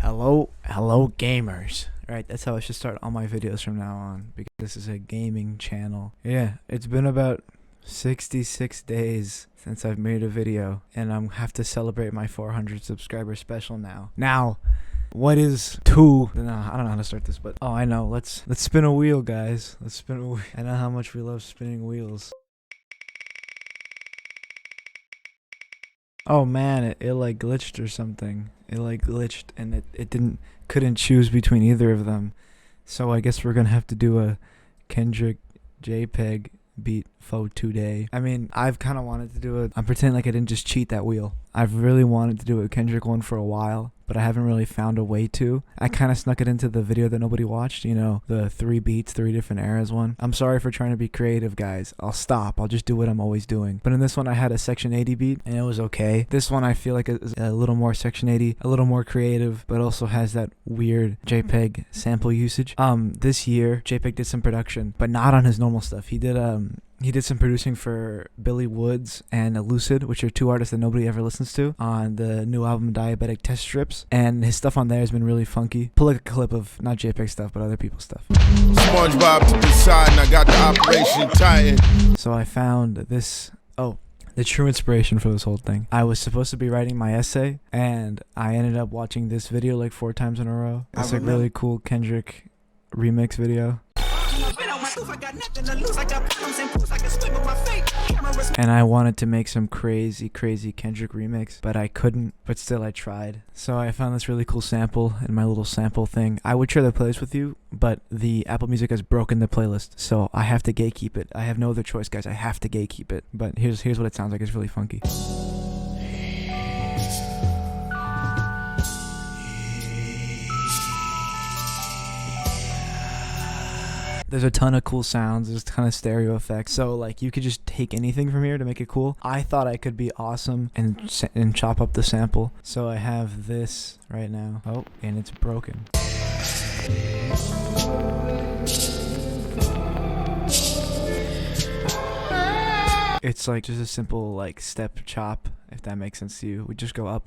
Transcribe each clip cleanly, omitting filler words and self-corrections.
Hello gamers. Right, that's how I should start all my videos from now on, because this is a gaming channel. Yeah, it's been about 66 days since I've made a video, and I have to celebrate my 400 subscriber special now. What is two? No, I don't know how to start this, but oh, I know. Let's spin a wheel, guys. Let's spin a wheel. I know how much we love spinning wheels. Oh man, it like glitched or something. It like glitched and it couldn't choose between either of them. So I guess we're gonna have to do a Kendrick JPEG beat for today. I mean, I've kind of wanted to do it. I'm pretending like I didn't just cheat that wheel. I've really wanted to do a Kendrick one for a while, but I haven't really found a way to. I kind of snuck it into the video that nobody watched, you know, the 3 beats, 3 different eras one. I'm sorry for trying to be creative, guys. I'll stop. I'll just do what I'm always doing. But in this one, I had a Section 80 beat, and it was okay. This one, I feel like is a little more Section 80, a little more creative, but also has that weird JPEG sample usage. This year, JPEG did some production, but not on his normal stuff. He did some producing for Billy Woods and Lucid, which are 2 artists that nobody ever listens to, on the new album Diabetic Test Strips. And his stuff on there has been really funky. Pull like a clip of not JPEG stuff, but other people's stuff. SpongeBob to the side, and I got the Operation Titan. So I found this. Oh, the true inspiration for this whole thing. I was supposed to be writing my essay, and I ended up watching this video like 4 times in a row. It's like really cool Kendrick remix video. And I wanted to make some crazy Kendrick remix, but I couldn't, but still I tried. So I found this really cool sample in my little sample thing. I would share the playlist with you, but the Apple Music has broken the playlist, so I have to gatekeep it. I have no other choice, guys. I have to gatekeep it. But here's what it sounds like. It's really funky. There's a ton of cool sounds, there's a ton of stereo effects, so like you could just take anything from here to make it cool. I thought I could be awesome and chop up the sample, so I have this right now. Oh, and it's broken. It's like just a simple like step chop, if that makes sense to you. We just go up,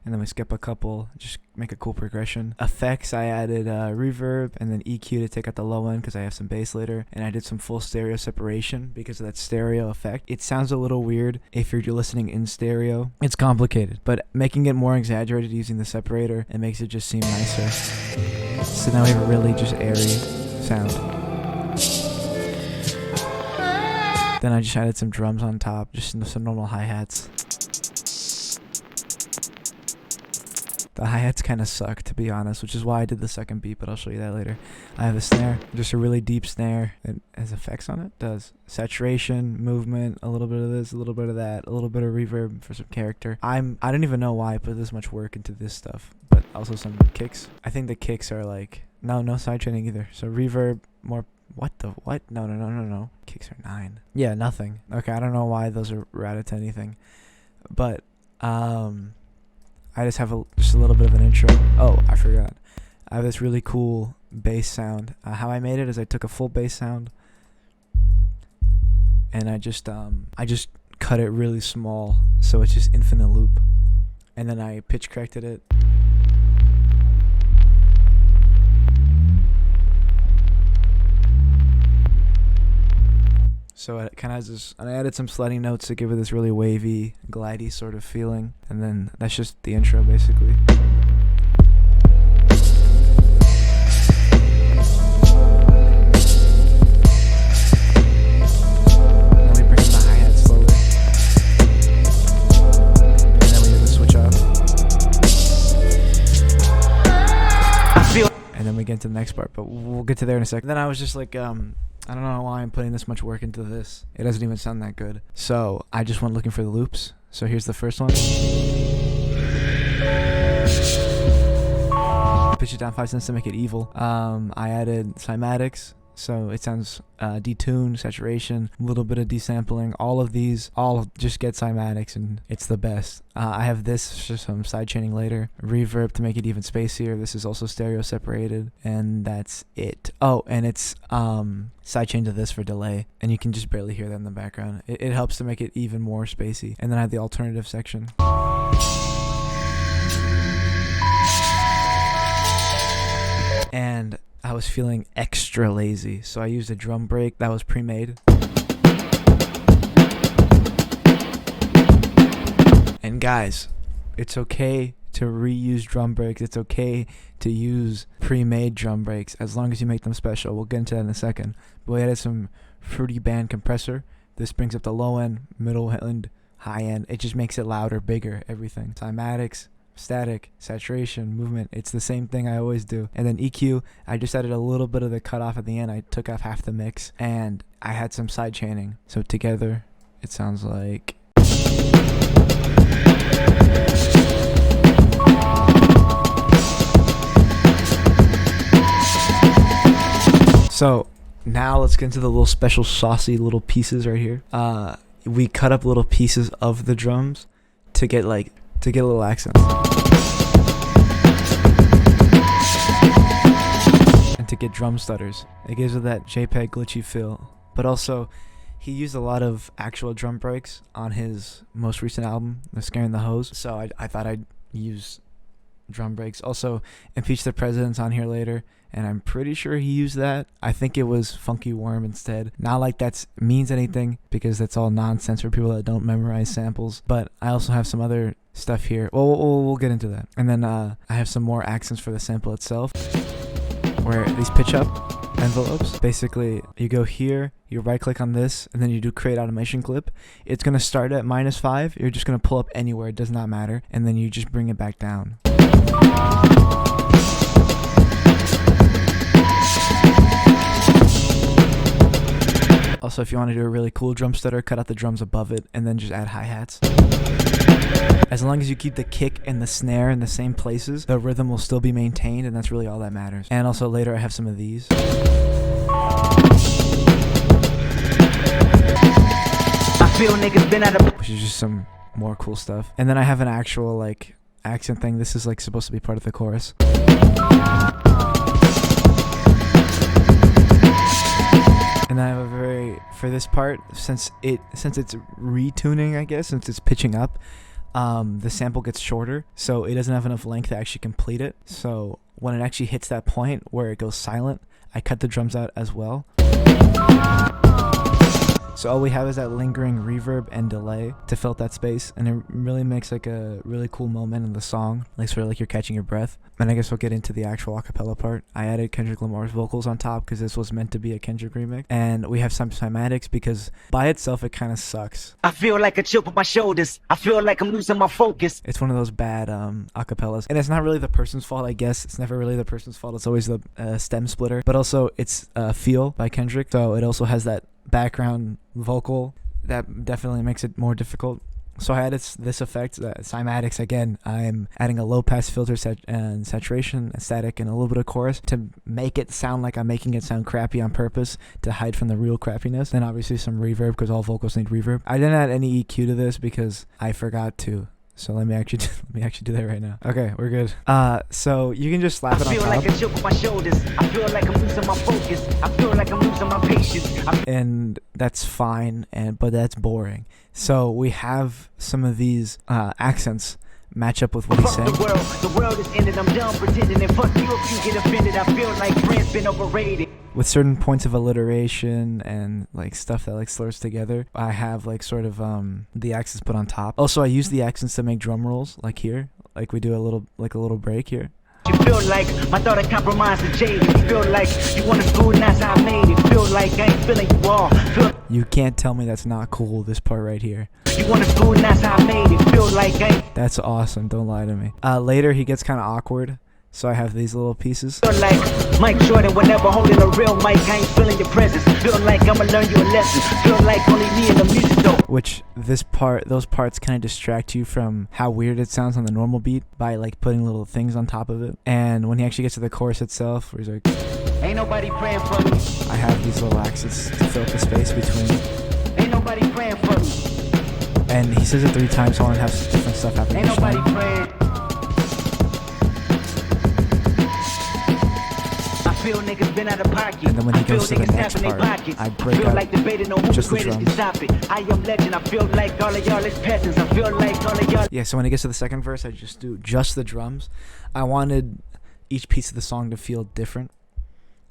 and then we skip a couple, just make a cool progression. Effects, I added reverb and then EQ to take out the low end because I have some bass later, and I did some full stereo separation because of that stereo effect. It sounds a little weird if you're listening in stereo. It's complicated, but making it more exaggerated using the separator, it makes it just seem nicer. So now we have a really just airy sound. Then I just added some drums on top, just some normal hi-hats. The hi-hats kind of suck, to be honest, which is why I did the second beat, but I'll show you that later. I have a snare, just a really deep snare. It has effects on it. It does. Saturation, movement, a little bit of this, a little bit of that, a little bit of reverb for some character. I don't even know why I put this much work into this stuff, but also some kicks. I think the kicks are like, no sidetraining either. So reverb, more, what? No. Kicks are 9. Yeah, nothing. Okay, I don't know why those are routed to anything, but, I just have just a little bit of an intro. Oh, I forgot. I have this really cool bass sound. How I made it is I took a full bass sound and I just cut it really small, so it's just infinite loop, and then I pitch corrected it. So it kind of has this, and I added some sliding notes to give it this really wavy, glidey sort of feeling, and then that's just the intro basically. Then we bring in the hi-hat slowly, and then we do the switch off, and then we get into the next part, but we'll get to there in a second. Then I was just like, I don't know why I'm putting this much work into this. It doesn't even sound that good. So I just went looking for the loops. So here's the first one. Pitch it down 5 cents to make it evil. I added cymatics, so it sounds detuned, saturation, a little bit of desampling. All of these, just get cymatics, and it's the best. I have this for some sidechaining later. Reverb to make it even spacier. This is also stereo separated, and that's it. Oh, and it's sidechain to this for delay, and you can just barely hear that in the background. It helps to make it even more spacey. And then I have the alternative section. I was feeling extra lazy, so I used a drum break that was pre-made. And guys, it's okay to reuse drum breaks. It's okay to use pre-made drum breaks as long as you make them special. We'll get into that in a second. But we added some fruity band compressor. This brings up the low end, middle end, high end. It just makes it louder, bigger, everything. Cymatics, static, saturation, movement. It's the same thing I always do. And then EQ, I just added a little bit of the cutoff at the end. I took off half the mix and I had some side chaining. So together, it sounds like... So now let's get into the little special saucy little pieces right here. We cut up little pieces of the drums to get little accents and to get drum stutters. It gives it that JPEG glitchy feel. But also, he used a lot of actual drum breaks on his most recent album, The Scaring the Hose. So I thought I'd use drum breaks. Also, Impeach the President's on here later, and I'm pretty sure he used that. I think it was Funky Worm instead. Not like that means anything, because that's all nonsense for people that don't memorize samples. But I also have some other stuff here. We'll get into that. And then I have some more accents for the sample itself, where these pitch up envelopes. Basically, you go here, you right click on this, and then you do create automation clip. It's going to start at -5. You're just going to pull up anywhere, it does not matter, and then you just bring it back down. Also, if you want to do a really cool drum stutter, cut out the drums above it and then just add hi-hats. As long as you keep the kick and the snare in the same places, the rhythm will still be maintained, and that's really all that matters. And also later I have some of these. Which is just some more cool stuff. And then I have an actual like accent thing. This is like supposed to be part of the chorus. And I have a for this part, since it's retuning, I guess, since it's pitching up, the sample gets shorter, so it doesn't have enough length to actually complete it. So when it actually hits that point where it goes silent, I cut the drums out as well. So all we have is that lingering reverb and delay to fill that space, and it really makes like a really cool moment in the song, like sort of like you're catching your breath. And I guess we'll get into the actual acapella part. I added Kendrick Lamar's vocals on top because this was meant to be a Kendrick remix, and we have some cymatics because by itself it kind of sucks. I feel like a chip on my shoulders. I feel like I'm losing my focus. It's one of those bad acapellas, and it's not really the person's fault, I guess. It's never really the person's fault. It's always the stem splitter. But also it's Feel by Kendrick, so it also has that background vocal that definitely makes it more difficult. So I added this effect, cymatics again. I'm adding a low pass filter and saturation and static and a little bit of chorus to make it sound like I'm making it sound crappy on purpose to hide from the real crappiness. Then obviously some reverb because all vocals need reverb. I didn't add any EQ to this because I forgot to. So let me actually do that right now. Okay, we're good. So you can just slap it on top. I feel like a chip on my shoulders. I feel like I'm losing my focus. I feel like I'm losing my patience. And that's fine, but that's boring. So we have some of these accents match up with what he's saying. The world is ended. I'm done pretending, and fuck you if you get offended. I feel like friends been overrated. With certain points of alliteration and like stuff that like slurs together, I have like sort of the accents put on top. Also, I use the accents to make drum rolls, like here, like we do a little break here. You feel like my thought I compromised the jade. You feel like you want to school and that's how I made it. Feel like I ain't feeling you all. You can't tell me that's not cool, this part right here. You want to school and that's how I made it. Feel like I ain't. That's awesome, don't lie to me. Later he gets kind of awkward. So I have these little pieces. Feel like Mike Jordan whenever holding a real mic, I ain't feeling your presence. Feel like I'ma learn you a lesson. Feel like only me and the music though. Which those parts kind of distract you from how weird it sounds on the normal beat by like putting little things on top of it. And when he actually gets to the chorus itself, where he's like, ain't nobody praying for me. I have these little accents to fill up the space between. Ain't nobody praying for me. And he says it 3 times, so I want to have different stuff happen. Ain't nobody praying. Feel niggas been out of pocket. And then when he goes to the next part, I break out like debating on who just the greatest drums. Can stop it. I am legend. I feel like all of y'all is peasants. I feel like all of y'all. Yeah, so when he gets to the second verse, I just do just the drums. I wanted each piece of the song to feel different.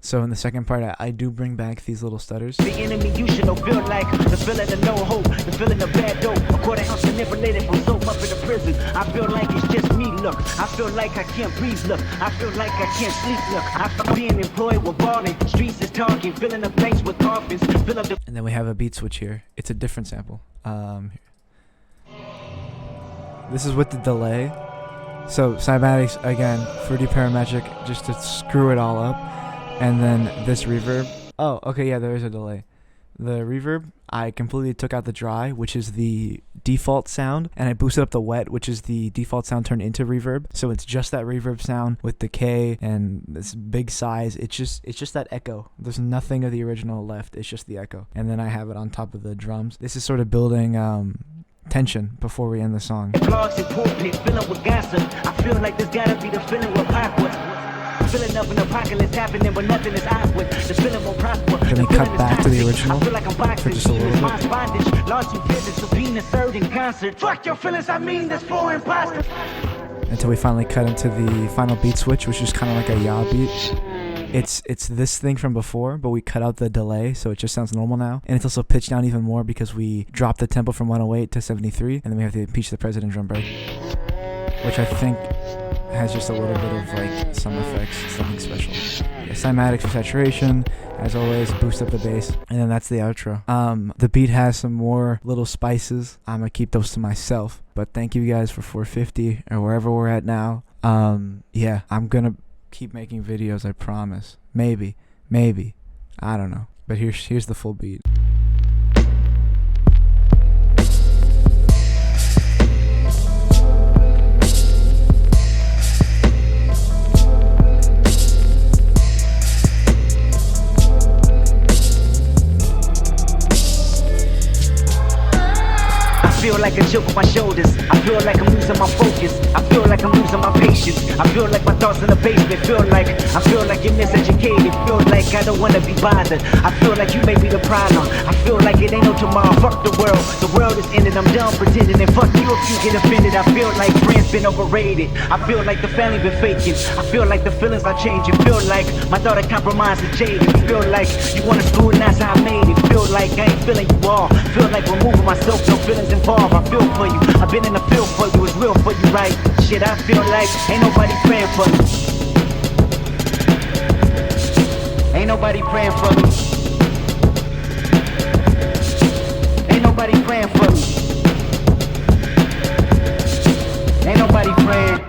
So in the second part, I do bring back these little stutters. The enemy you should know feel like the feeling of no hope, the feeling of bad dope. A quarter ounce manipulated from soap up in the prison. I feel like it's just me, look. I feel like I can't breathe, look. I feel like I can't sleep, look. I'm being employed with balling. Streets is talking, filling the blanks with coffins. Fill up the And then we have a beat switch here. It's a different sample. This is with the delay. So cymatics again, fruity parametric, just to screw it all up. And then this reverb. Oh, okay, yeah, there is a delay. The reverb, I completely took out the dry, which is the default sound, and I boosted up the wet, which is the default sound turned into reverb. So it's just that reverb sound with decay and this big size. It's just that echo. There's nothing of the original left. It's just the echo. And then I have it on top of the drums. This is sort of building tension before we end the song. blogs and pulpit, filling with gossip. I feel like there's gotta be the feeling with awkward. Filling up an apocalypse happening when nothing is awkward. The feeling won't prosper. Can we cut back to the original I feel like I'm boxing. for just a little bit? Bondage, lawsuit visits, subpoena served in concert. Fuck your feelings, I mean this for imposter. Until we finally cut into the final beat switch, which is kind of like a yaw beat. It's this thing from before, but we cut out the delay, so it just sounds normal now. And it's also pitched down even more because we dropped the tempo from 108 to 73, and then we have the Impeach the President drum break, which I think has just a little bit of like some effects, nothing special. Yeah, cymatics for saturation, as always, boost up the bass, and then that's the outro. The beat has some more little spices. I'm gonna keep those to myself, but thank you guys for 450 or wherever we're at now. Yeah, I'm gonna keep making videos, I promise. Maybe, I don't know. But here's the full beat. I feel like a chip on my shoulders. I feel like I'm losing my focus. I feel like I'm losing my patience. I feel like my thoughts in the basement. I feel like you're miseducated. Feel like I don't wanna be bothered. I feel like you may be the problem. I feel like it ain't no tomorrow. Fuck the world. The world is ended. I'm done pretending. And fuck you if you get offended. I feel like friends been overrated. I feel like the family been faking. I feel like the feelings are changing. Feel like my thought of compromise is jaded. Feel like you wanna screw and that's how I made it. Feel like I ain't feeling you all. Feel like removing myself. No feelings involved. I feel for you. I've been in the field for you. It's real for you, right? Shit, I feel like ain't nobody praying for me. Ain't nobody praying for me. Ain't nobody praying for me. Ain't nobody praying.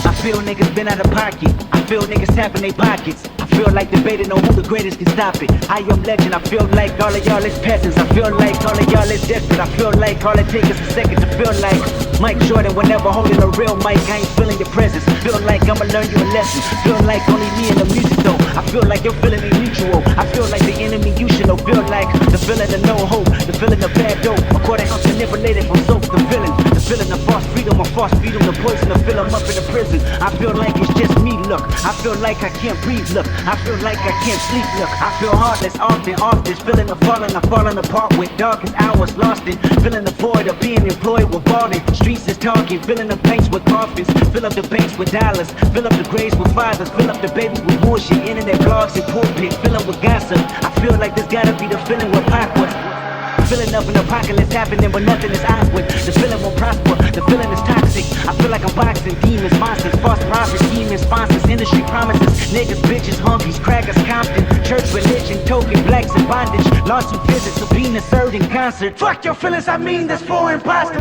I feel niggas been out of pocket. I feel niggas tapping their pockets. I feel like debating on who the greatest can stop it. I am legend. I feel like all of y'all is peasants. I feel like all of y'all is desperate. I feel like all it takes is a second to feel like Mike Jordan whenever holding a real mic. I ain't feeling your presence. Feel like I'ma learn you a lesson. Feel like only me and the music though. I feel like you're feeling me mutual. I feel like the enemy you should know. Feel like the feeling of no hope. The feeling of bad dope. A quarter ounce manipulated from soap. The feeling of false freedom. The poison to fill 'em up in the prison. I feel like it's just me, look. I feel like I can't breathe, look. I feel like I can't sleep, look. I feel heartless, often. Feeling the falling apart with darkest hours lost in. Feeling the void of being employed with balling. Streets is talking, filling the banks with coffins. Fill up the banks with dollars. Fill up the graves with fathers. Fill up the babies with bullshit. Internet blogs and pulpit. Filling with gossip. I feel like there's gotta be the feeling with awkward. Filling up an apocalypse happening when nothing is awkward. The feeling won't prosper, the feeling is toxic. I feel like I'm boxing demons, monsters, false prophets, demons, sponsors, industry promises, niggas, bitches, hunkies, crackers, Compton, church, religion, token, blacks in bondage, lawsuit visits, subpoena served in concert. Fuck your feelings, I mean this for imposter.